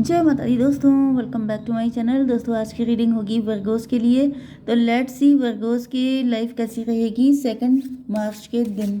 जय माता दी दोस्तों, welcome back to my channel. दोस्तों आज की रीडिंग होगी वर्गोस के लिए। तो लेट्स सी वर्गोस की लाइफ कैसी रहेगी 2 मार्च के दिन।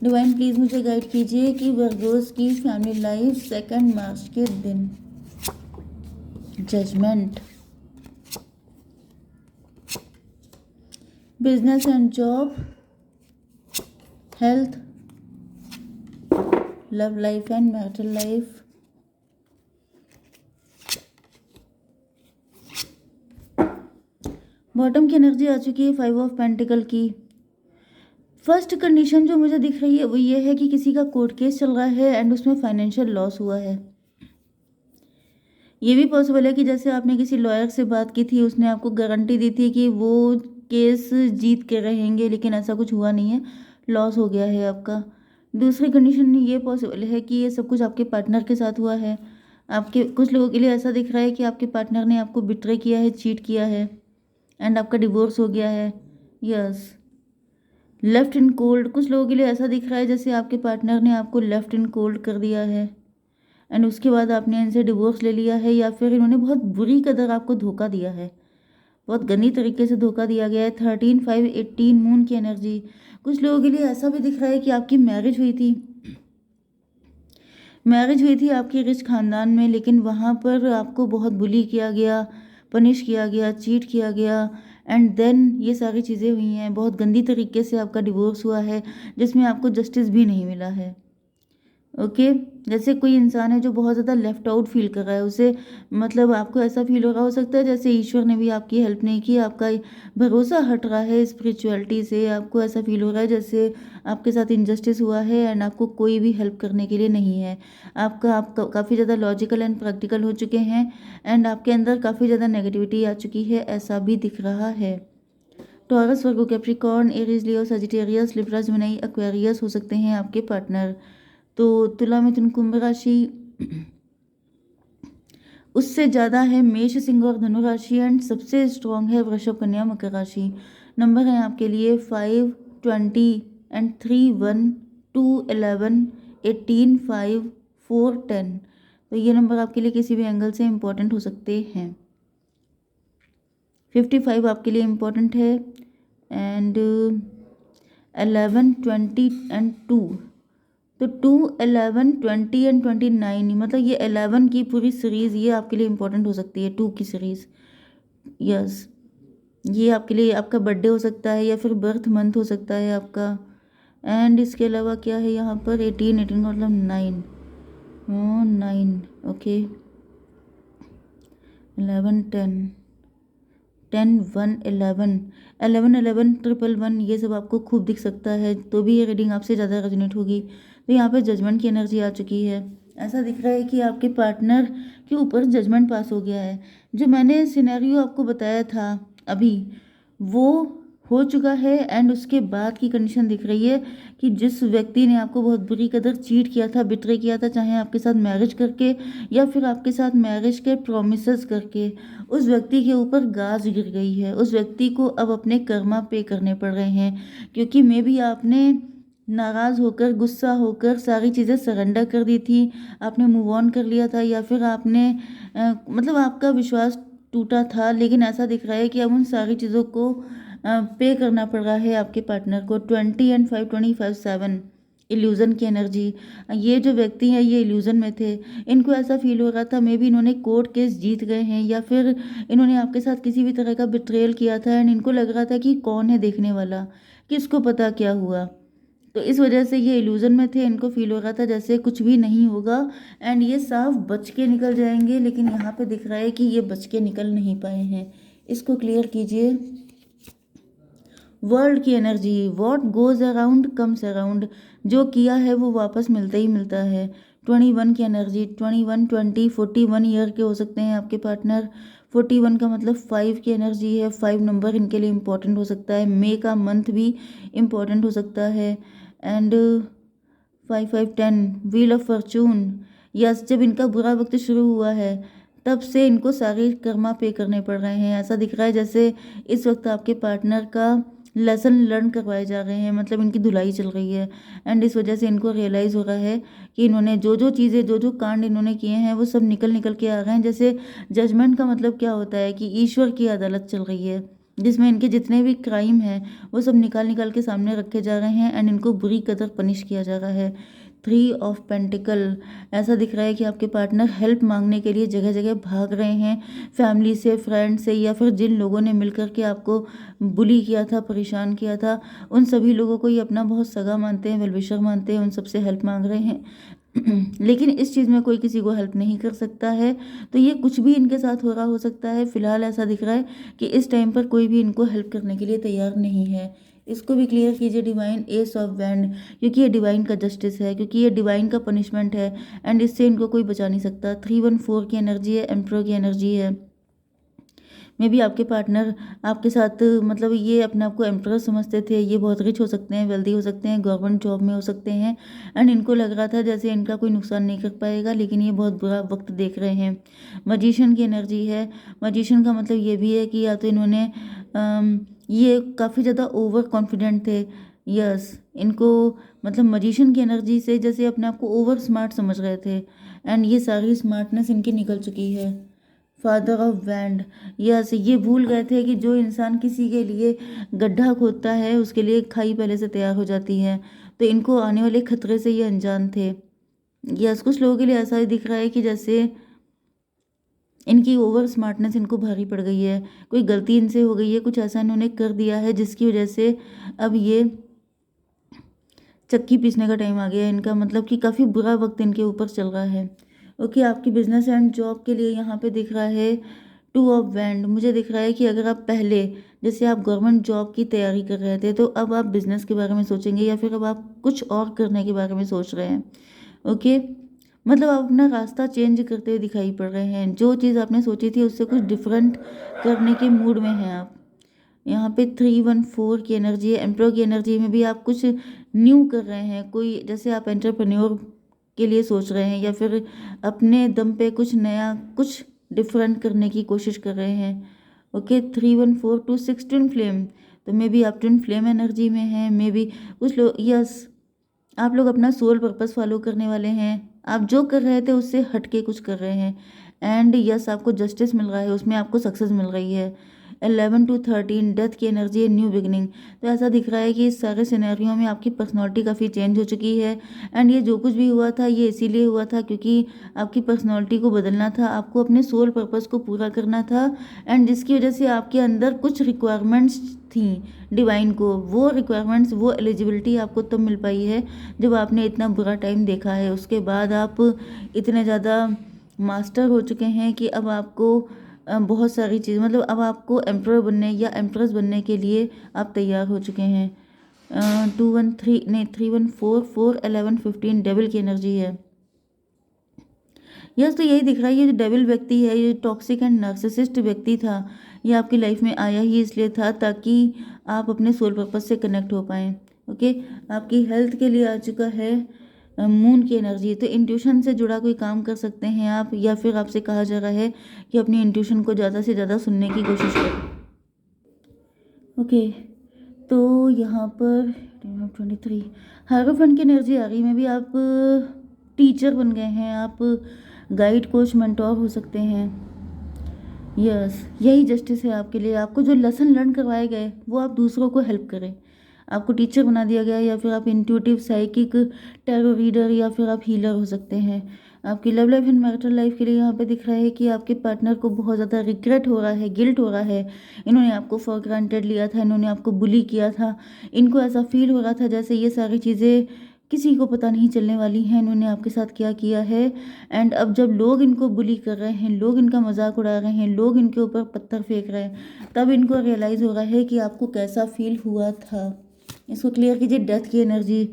डिवाइन प्लीज मुझे गाइड कीजिए कि वर्गोस की फैमिली लाइफ 2 मार्च के दिन। Judgment, business and job, health, love life and marital life, bottom की एनर्जी आ चुकी है 5 ऑफ पेंटिकल की। फर्स्ट कंडीशन जो मुझे दिख रही है वो ये है कि किसी का कोर्ट केस चल रहा है एंड उसमें फाइनेंशियल लॉस हुआ है। ये भी पॉसिबल है कि जैसे आपने किसी लॉयर से बात की थी, उसने आपको गारंटी दी थी कि वो केस जीत के रहेंगे, लेकिन ऐसा कुछ हुआ नहीं है, लॉस हो गया है आपका। दूसरी कंडीशन ये पॉसिबल है कि ये सब कुछ आपके पार्टनर के साथ हुआ है। आपके कुछ लोगों के लिए ऐसा दिख रहा है कि आपके पार्टनर ने आपको बिट्रे किया है, चीट किया है एंड आपका डिवोर्स हो गया है। यस, लेफ्ट इन कोल्ड, कुछ लोगों के लिए ऐसा दिख रहा है जैसे आपके पार्टनर ने आपको लेफ्ट इन कोल्ड कर दिया है एंड उसके बाद आपने इनसे डिवोर्स ले लिया है, या फिर इन्होंने बहुत बुरी कदर आपको धोखा दिया है, बहुत गंदी तरीके से धोखा दिया गया है। 13/5/18 मून की एनर्जी। कुछ लोगों के लिए ऐसा भी दिख रहा है कि आपकी मैरिज हुई थी आपके रिच खानदान में, लेकिन वहाँ पर आपको बहुत बुली किया गया, पनिश किया गया, चीट किया गया एंड देन ये सारी चीज़ें हुई हैं। बहुत गंदी तरीके से आपका डिवोर्स हुआ है जिसमें आपको जस्टिस भी नहीं मिला है। ओके, जैसे कोई इंसान है जो बहुत ज़्यादा लेफ्ट आउट फील कर रहा है, उसे मतलब आपको ऐसा फील हो रहा हो सकता है जैसे ईश्वर ने भी आपकी हेल्प नहीं की, आपका भरोसा हट रहा है स्पिरिचुअलिटी से। आपको ऐसा फील हो रहा है जैसे आपके साथ इनजस्टिस हुआ है एंड आपको कोई भी हेल्प करने के लिए नहीं है। आप काफ़ी ज़्यादा लॉजिकल एंड प्रैक्टिकल हो चुके हैं एंड आपके अंदर काफ़ी ज़्यादा नेगेटिविटी आ चुकी है, ऐसा भी दिख रहा है। टॉरस, वर्गो, कैप्रिकॉर्न, एरीज, लियो, सजिटेरियस, लिब्रा, जेमिनी, एक्वेरियस हो सकते हैं आपके पार्टनर। तो तुला, मिथुन, कुंभ राशि, उससे ज़्यादा है मेष, सिंह और धनु राशि एंड सबसे स्ट्रॉन्ग है वृषभ, कन्या, मकर राशि। नंबर है आपके लिए 5, 20 एंड 3, 1, 2, 11, 18, 5, 4, 10। तो ये नंबर आपके लिए किसी भी एंगल से इम्पोर्टेंट हो सकते हैं। 55 आपके लिए इम्पोर्टेंट है एंड 11, 20 एंड 2। तो 2, 11, 20 एंड 29, मतलब ये 11 की पूरी सीरीज़ ये आपके लिए इम्पोर्टेंट हो सकती है, 2 की सीरीज़। यस, ये आपके लिए आपका बर्थडे हो सकता है या फिर बर्थ मंथ हो सकता है आपका। एंड इसके अलावा क्या है यहाँ पर 18 का मतलब 9, 9, ओके, 11, 10, 10, 1, 11, 11, 11, 111, ये सब आपको खूब दिख सकता है, तो भी ये रीडिंग आपसे ज़्यादा रेजोनेट होगी। तो यहाँ पे जजमेंट की एनर्जी आ चुकी है। ऐसा दिख रहा है कि आपके पार्टनर के ऊपर जजमेंट पास हो गया है। जो मैंने सिनेरियो आपको बताया था अभी, वो हो चुका है एंड उसके बाद की कंडीशन दिख रही है कि जिस व्यक्ति ने आपको बहुत बुरी कदर चीट किया था, बिट्रे किया था, चाहे आपके साथ मैरिज करके या फिर आपके साथ मैरिज के प्रोमिसेस करके, उस व्यक्ति के ऊपर गाज गिर गई है। उस व्यक्ति को अब अपने कर्मा पे करने पड़ रहे हैं, क्योंकि मे बी आपने नाराज़ होकर, गुस्सा होकर सारी चीज़ें सरेंडर कर दी थी, आपने मूव ऑन कर लिया था, या फिर आपने मतलब आपका विश्वास टूटा था, लेकिन ऐसा दिख रहा है कि अब उन सारी चीज़ों को पे करना पड़ रहा है आपके पार्टनर को। 20 एंड 5, 25, 7 इल्यूज़न की एनर्जी। ये जो व्यक्ति हैं ये इल्यूज़न में थे, इनको ऐसा फील हो रहा था मे बी इन्होंने कोर्ट केस जीत गए हैं, या फिर इन्होंने आपके साथ किसी भी तरह का बिट्रेयल किया था एंड इनको लग रहा था कि कौन है देखने वाला, किसको पता क्या हुआ। तो इस वजह से ये इल्यूज़न में थे, इनको फील हो रहा था जैसे कुछ भी नहीं होगा एंड ये साफ बच के निकल जाएंगे, लेकिन यहाँ पे दिख रहा है कि ये बच के निकल नहीं पाए हैं। इसको क्लियर कीजिए। वर्ल्ड की energy, what goes around comes around, जो किया है वो वापस मिलता ही मिलता है। 21 की एनर्जी, 21, 20, 41 ईयर के हो सकते हैं आपके पार्टनर। 41 का मतलब 5 की एनर्जी है, 5 नंबर इनके लिए इम्पोर्टेंट हो सकता है। मे का मंथ भी इम्पोर्टेंट हो सकता है and 5, 5, 10, wheel of Fortune. Yes, जब इनका बुरा वक्त शुरू हुआ है तब से इनको सारे कर्मा पे करने पड़ रहे हैं। ऐसा दिख रहा है जैसे इस वक्त आपके पार्टनर का लेसन लर्न करवाए जा रहे हैं, मतलब इनकी धुलाई चल रही है। एंड इस वजह से इनको रियलाइज़ हो रहा है कि इन्होंने जो जो चीज़ें, जो जो कांड इन्होंने किए हैं वो सब निकल निकल के आ रहे हैं। जैसे जजमेंट का मतलब क्या होता है कि ईश्वर की अदालत चल रही है, जिसमें इनके जितने भी क्राइम हैं वो सब निकाल निकाल के सामने रखे जा रहे हैं एंड इनको बुरी कदर पनिश किया जा रहा है। 3 ऑफ पेंटिकल, ऐसा दिख रहा है कि आपके पार्टनर हेल्प मांगने के लिए जगह जगह भाग रहे हैं, फैमिली से, फ्रेंड से, या फिर जिन लोगों ने मिलकर के आपको बुली किया था, परेशान किया था, उन सभी लोगों को ये अपना बहुत सगा मानते हैं, वेलविशर मानते हैं, उन सबसे हेल्प मांग रहे हैं। लेकिन इस चीज़ में कोई किसी को हेल्प नहीं कर सकता है, तो ये कुछ भी इनके साथ हो रहा हो सकता है। फिलहाल ऐसा दिख रहा है कि इस टाइम पर कोई भी इनको हेल्प करने के लिए तैयार नहीं है। इसको भी क्लियर कीजिए डिवाइन, एस ऑफ वैंड, क्योंकि ये डिवाइन का जस्टिस है, क्योंकि ये डिवाइन का पनिशमेंट है एंड इससे इनको कोई बचा नहीं सकता। 314 की एनर्जी है, एम्परर की एनर्जी है। मे बी आपके पार्टनर आपके साथ, मतलब ये अपने आप को एम्परर समझते थे, ये बहुत रिच हो सकते हैं, वेल्दी हो सकते हैं, गवर्नमेंट जॉब में हो सकते हैं एंड इनको लग रहा था जैसे इनका कोई नुकसान नहीं कर पाएगा, लेकिन ये बहुत बुरा वक्त देख रहे हैं। मजिशियन की एनर्जी है। मजिशियन का मतलब ये भी है कि या तो इन्होंने ये काफ़ी ज़्यादा ओवर कॉन्फिडेंट थे। यस, इनको मतलब मजिशियन की एनर्जी से जैसे अपने आप को ओवर स्मार्ट समझ रहे थे एंड ये सारी स्मार्टनेस इनकी निकल चुकी है। फादर ऑफ वैंड, यस, ये भूल गए थे कि जो इंसान किसी के लिए गड्ढा खोदता है उसके लिए खाई पहले से तैयार हो जाती है, तो इनको आने वाले खतरे से ये अनजान थे। यस, कुछ लोगों के लिए ऐसा ही दिख रहा है कि जैसे इनकी ओवर स्मार्टनेस इनको भारी पड़ गई है, कोई गलती इनसे हो गई है, कुछ ऐसा इन्होंने कर दिया है जिसकी वजह से अब ये चक्की पीसने का टाइम आ गया है इनका, मतलब कि काफ़ी बुरा वक्त इनके ऊपर चल रहा है। ओके, आपकी बिजनेस एंड जॉब के लिए यहाँ पे दिख रहा है 2 ऑफ वैंड। मुझे दिख रहा है कि अगर आप पहले जैसे आप गवर्नमेंट जॉब की तैयारी कर रहे थे, तो अब आप बिजनेस के बारे में सोचेंगे या फिर अब आप कुछ और करने के बारे में सोच रहे हैं। ओके, मतलब आप अपना रास्ता चेंज करते हुए दिखाई पड़ रहे हैं, जो चीज़ आपने सोची थी उससे कुछ डिफरेंट करने के मूड में हैं आप। यहाँ पे 314 की एनर्जी है, एम्प्रो की एनर्जी में भी आप कुछ न्यू कर रहे हैं, कोई जैसे आप एंटरप्रेन्योर के लिए सोच रहे हैं या फिर अपने दम पे कुछ नया, कुछ डिफरेंट करने की कोशिश कर रहे हैं। ओके, 314 टू 6 ट्विन फ्लेम, तो मे बी आप ट्विन फ्लेम एनर्जी में हैं, मे बी कुछ लोग, यस, आप लोग अपना सोल पर्पस फॉलो करने वाले हैं, आप जो कर रहे थे उससे हट के कुछ कर रहे हैं एंड यस, आपको जस्टिस मिल रहा है, उसमें आपको सक्सेस मिल रही है। 11 टू 13 डेथ की एनर्जी है, न्यू बिगनिंग, तो ऐसा दिख रहा है कि इस सारे सिनेरियो में आपकी पर्सनैलिटी काफ़ी चेंज हो चुकी है एंड ये जो कुछ भी हुआ था ये इसीलिए हुआ था क्योंकि आपकी पर्सनैलिटी को बदलना था, आपको अपने सोल पर्पस को पूरा करना था एंड जिसकी वजह से आपके अंदर कुछ रिक्वायरमेंट्स थी डिवाइन को, वो रिक्वायरमेंट्स, वो एलिजिबिलिटी आपको तब मिल पाई है जब आपने इतना बुरा टाइम देखा है। उसके बाद आप इतने ज़्यादा मास्टर हो चुके हैं कि अब आपको बहुत सारी चीज़, मतलब अब आपको एम्परर बनने या एम्प्रेस बनने के लिए आप तैयार हो चुके हैं। 213 नहीं 314 4 11 15 डेविल की एनर्जी है। यस, तो यही दिख रहा है, ये जो डेविल व्यक्ति है, ये टॉक्सिक एंड नार्सिसिस्ट व्यक्ति था, ये आपकी लाइफ में आया ही इसलिए था ताकि आप अपने सोल पर्पस से कनेक्ट हो पाएँ। ओके, आपकी हेल्थ के लिए आ चुका है मून की एनर्जी, तो इंट्यूशन से जुड़ा कोई काम कर सकते हैं आप, या फिर आपसे कहा जा रहा है कि अपनी इंट्यूशन को ज़्यादा से ज़्यादा सुनने की कोशिश करें। ओके, तो यहाँ पर 23 हायरोफेंट की एनर्जी आ रही, में भी आप टीचर बन गए हैं, आप गाइड, कोच, मेंटोर हो सकते हैं। यस, यही जस्टिस है आपके लिए, आपको जो लेसन लर्न करवाए गए वो आप दूसरों को हेल्प करें, आपको टीचर बना दिया गया है, या फिर आप इंट्यूटिव, साइकिक, टैरो रीडर, या फिर आप हीलर हो सकते हैं। आपकी love life and marital life के लिए यहाँ पे दिख रहा है कि आपके पार्टनर को बहुत ज़्यादा रिग्रेट हो रहा है, गिल्ट हो रहा है, इन्होंने आपको फॉर ग्रांटेड लिया था, इन्होंने आपको बुली किया था, इनको ऐसा फील हो रहा था जैसे ये सारी चीज़ें किसी को पता नहीं चलने वाली हैं, इन्होंने आपके साथ क्या किया है एंड अब जब लोग इनको बुली कर रहे हैं, लोग इनका मजाक उड़ा रहे हैं, लोग इनके ऊपर पत्थर फेंक रहे हैं, तब इनको रियलाइज़ हो रहा है कि आपको कैसा फील हुआ था। इसको क्लियर कीजिए। डेथ की एनर्जी,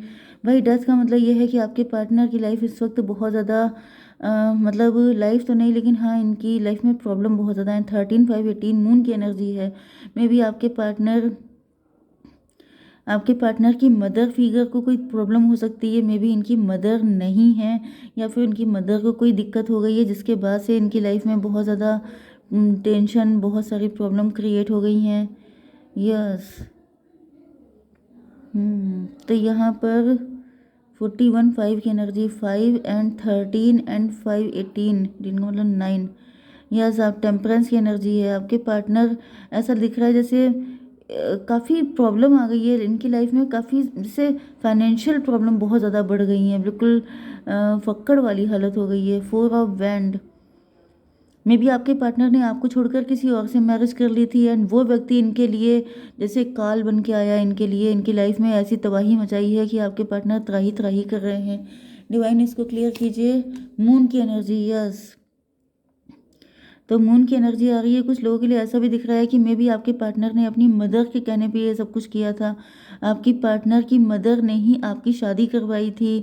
भाई डेथ का मतलब ये है कि आपके पार्टनर की लाइफ इस वक्त बहुत ज़्यादा मतलब लाइफ तो नहीं, लेकिन हाँ इनकी लाइफ में प्रॉब्लम बहुत ज़्यादा है। 13 5 18 मून की एनर्जी है, मे बी आपके पार्टनर की मदर फिगर को कोई प्रॉब्लम हो सकती है, मे बी इनकी मदर नहीं है या फिर उनकी मदर को कोई दिक्कत हो गई है जिसके बाद से इनकी लाइफ में बहुत ज़्यादा टेंशन, बहुत सारी प्रॉब्लम क्रिएट हो गई हैं। यस, तो यहाँ पर 41 5 की एनर्जी, 5 एंड 13 एंड 5 18, जिनका मतलब 9। यस, आप टेम्परेंस की एनर्जी है। आपके पार्टनर ऐसा दिख रहा है जैसे काफ़ी प्रॉब्लम आ गई है इनकी लाइफ में, काफ़ी जैसे फाइनेंशियल प्रॉब्लम बहुत ज़्यादा बढ़ गई हैं, बिल्कुल फक्कड़ वाली हालत हो गई है। 4 ऑफ वैंड, मे बी आपके पार्टनर ने आपको छोड़कर किसी और से मैरिज कर ली थी एंड वो व्यक्ति इनके लिए जैसे काल बन के आया, इनके लिए इनकी लाइफ में ऐसी तबाही मचाई है कि आपके पार्टनर त्राही त्राही कर रहे हैं। डिवाइन इसको क्लियर कीजिए। मून की एनर्जी, यस, तो मून की एनर्जी आ रही है। कुछ लोगों के लिए ऐसा भी दिख रहा है कि मे बी आपके पार्टनर ने अपनी मदर के कहने पे ये सब कुछ किया था। आपकी पार्टनर की मदर ने ही आपकी शादी करवाई थी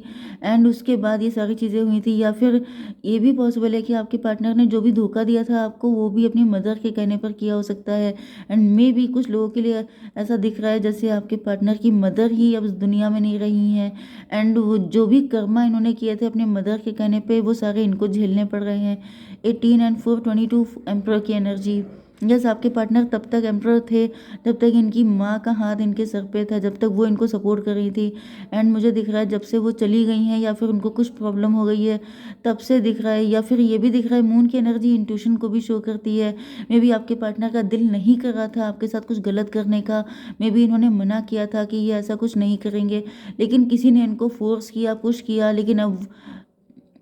एंड उसके बाद ये सारी चीज़ें हुई थी, या फिर ये भी पॉसिबल है कि आपके पार्टनर ने जो भी धोखा दिया था आपको वो भी अपनी मदर के कहने पर किया हो सकता है। एंड मे बी कुछ लोगों के लिए ऐसा दिख रहा है जैसे आपके पार्टनर की मदर ही अब इस दुनिया में नहीं रही हैं एंड वो जो भी कर्मा इन्होंने किए थे अपने मदर के कहने पे वो सारे इनको झेलने पड़ रहे हैं। 18 एंड 4 22 एम्प्रर की एनर्जी। यस, आपके पार्टनर तब तक एम्प्रर थे जब तक इनकी माँ का हाथ इनके सर पे था, जब तक वो इनको सपोर्ट कर रही थी। एंड मुझे दिख रहा है जब से वो चली गई हैं या फिर उनको कुछ प्रॉब्लम हो गई है तब से दिख रहा है, या फिर ये भी दिख रहा है मून की एनर्जी इंट्यूशन को भी शो करती है। मे बी आपके पार्टनर का दिल नहीं कर रहा था आपके साथ कुछ गलत करने का, मे बी इन्होंने मना किया था कि ये ऐसा कुछ नहीं करेंगे, लेकिन किसी ने इनको फोर्स किया, पुश किया, लेकिन अब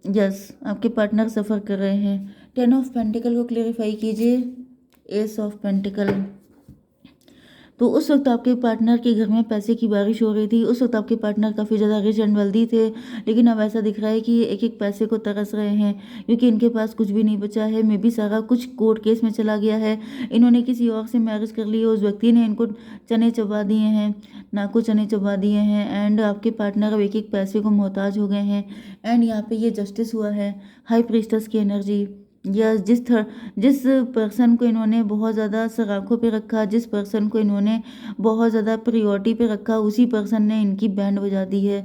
यस आपके पार्टनर सफ़र कर रहे हैं। 10 ऑफ पेंटिकल को क्लेरिफाई कीजिए। एस ऑफ पेंटिकल, तो उस वक्त आपके पार्टनर के घर में पैसे की बारिश हो रही थी। उस वक्त आपके पार्टनर काफ़ी ज़्यादा रिच एंड वेल्दी थे, लेकिन अब ऐसा दिख रहा है कि ये एक एक पैसे को तरस रहे हैं क्योंकि इनके पास कुछ भी नहीं बचा है। मे बी सारा कुछ कोर्ट केस में चला गया है, इन्होंने किसी और से मैरिज कर ली है, उस व्यक्ति ने इनको चने चबा दिए हैं, नाको चने चबा दिए हैं एंड आपके पार्टनर अब एक एक पैसे को मोहताज हो गए हैं। एंड यहाँ पे ये जस्टिस हुआ है, हाई प्रीस्टस की एनर्जी। या जिस पर्सन को इन्होंने बहुत ज़्यादा सगाखों पे रखा, जिस पर्सन को इन्होंने बहुत ज़्यादा प्रायोरिटी पे रखा, उसी पर्सन ने इनकी बैंड बजा दी है।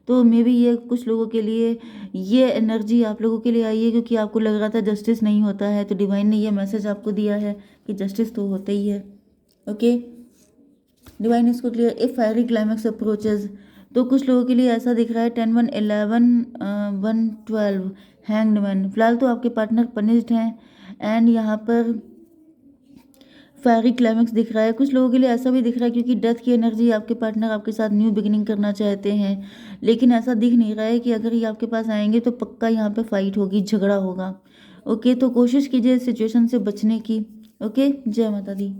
तो मे बी ये कुछ लोगों के लिए ये एनर्जी आप लोगों के लिए आई है क्योंकि आपको लग रहा था जस्टिस नहीं होता है, तो डिवाइन ने ये मैसेज आपको दिया है कि जस्टिस तो होता ही है। ओके, डिवाइन इसको clear. A fiery climax approaches, तो कुछ लोगों के लिए ऐसा दिख रहा है 10 1 11 1 12 हैंग्ड मैन। फिलहाल तो आपके पार्टनर पनिश्ड हैं एंड यहाँ पर फायरी क्लाइमैक्स दिख रहा है। कुछ लोगों के लिए ऐसा भी दिख रहा है क्योंकि डेथ की एनर्जी, आपके पार्टनर आपके साथ न्यू बिगिनिंग करना चाहते हैं, लेकिन ऐसा दिख नहीं रहा है कि अगर ये आपके पास आएंगे तो पक्का यहाँ पे फाइट होगी, झगड़ा होगा। ओके, तो कोशिश कीजिए इस सिचुएशन से बचने की। ओके, जय माता दी।